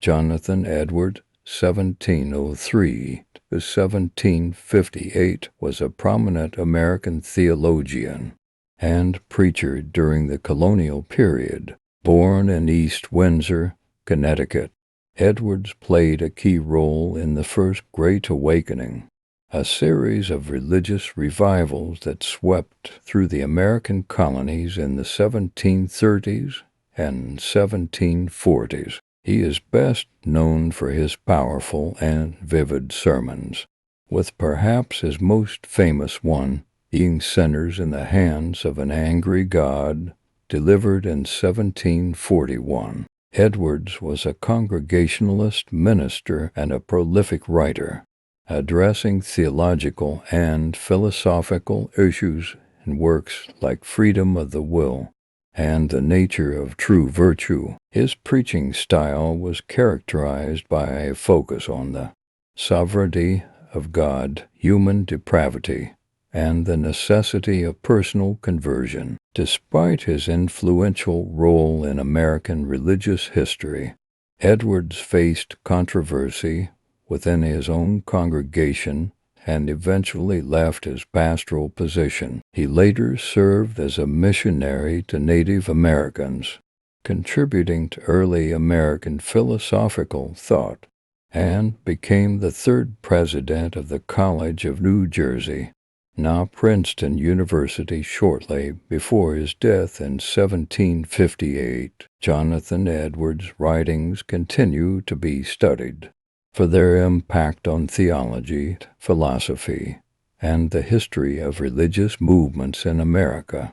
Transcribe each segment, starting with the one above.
Jonathan Edward, 1703 to 1758, was a prominent American theologian and preacher during the colonial period. Born in East Windsor, Connecticut, Edwards played a key role in the First Great Awakening, a series of religious revivals that swept through the American colonies in the 1730s and 1740s. He is best known for his powerful and vivid sermons, with perhaps his most famous one being Sinners in the Hands of an Angry God, delivered in 1741. Edwards was a Congregationalist minister and a prolific writer, addressing theological and philosophical issues in works like Freedom of the Will and The Nature of True Virtue. His preaching style was characterized by a focus on the sovereignty of God, human depravity, and the necessity of personal conversion. Despite his influential role in American religious history, Edwards faced controversy within his own congregation and eventually left his pastoral position. He later served as a missionary to Native Americans, contributing to early American philosophical thought, and became the third president of the College of New Jersey, now Princeton University, shortly before his death in 1758. Jonathan Edwards' writings continue to be studied for their impact on theology, philosophy, and the history of religious movements in America.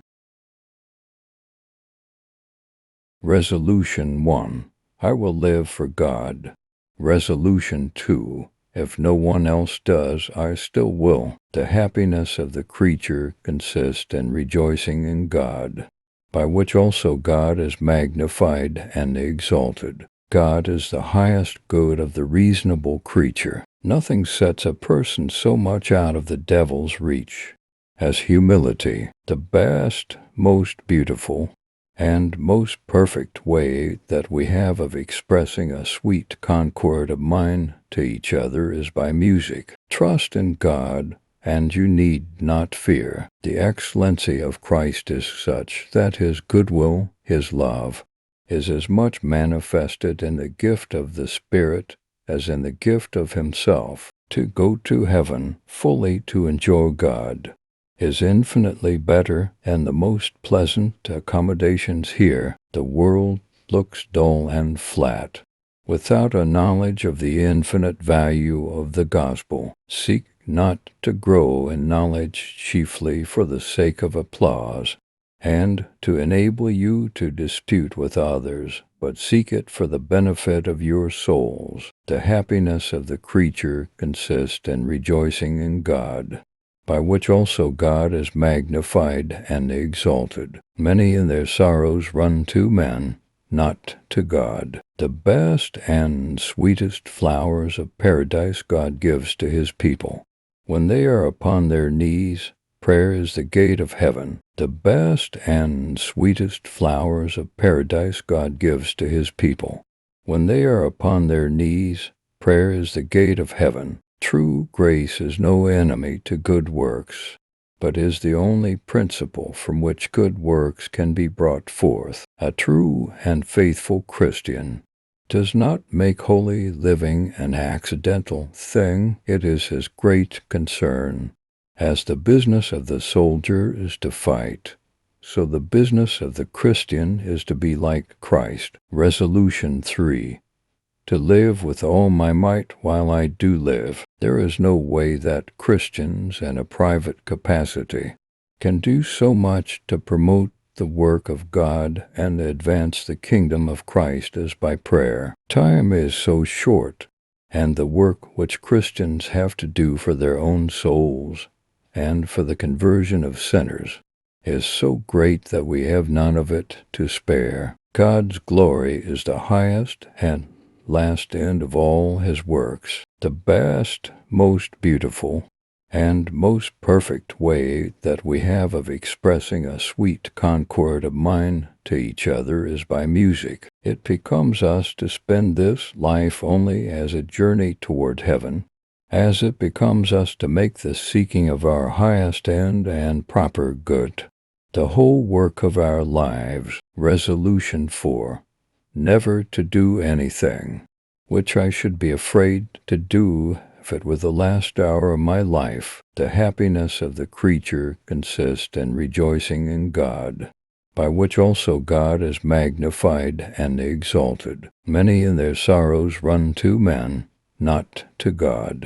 Resolution 1. I will live for God. Resolution 2. If no one else does, I still will. The happiness of the creature consists in rejoicing in God, by which also God is magnified and exalted. God is the highest good of the reasonable creature. Nothing sets a person so much out of the devil's reach as humility. The best, most beautiful, and most perfect way that we have of expressing a sweet concord of mind to each other is by music. Trust in God, and you need not fear. The excellency of Christ is such that his goodwill, his love, is as much manifested in the gift of the Spirit as in the gift of himself. To go to heaven, fully to enjoy God, is infinitely better, and the most pleasant accommodations here. The world looks dull and flat without a knowledge of the infinite value of the gospel. Seek not to grow in knowledge chiefly for the sake of applause, and to enable you to dispute with others, but seek it for the benefit of your souls. The happiness of the creature consists in rejoicing in God, by which also God is magnified and exalted. Many in their sorrows run to men, not to God. The best and sweetest flowers of paradise God gives to his people. When they are upon their knees, prayer is the gate of heaven. The best and sweetest flowers of paradise God gives to his people. When they are upon their knees, prayer is the gate of heaven. True grace is no enemy to good works, but is the only principle from which good works can be brought forth. A true and faithful Christian does not make holy living an accidental thing. It is his great concern. As the business of the soldier is to fight, so the business of the Christian is to be like Christ. Resolution 3. To live with all my might while I do live. There is no way that Christians in a private capacity can do so much to promote the work of God and advance the kingdom of Christ as by prayer. Time is so short, and the work which Christians have to do for their own souls and for the conversion of sinners is so great that we have none of it to spare. God's glory is the highest and last end of all his works. The best, most beautiful, and most perfect way that we have of expressing a sweet concord of mind to each other is by music. It becomes us to spend this life only as a journey toward heaven, as it becomes us to make the seeking of our highest end and proper good the whole work of our lives. Resolution 4. Never to do anything which I should be afraid to do if it were the last hour of my life. The happiness of the creature consists in rejoicing in God, by which also God is magnified and exalted. Many in their sorrows run to men, not to God.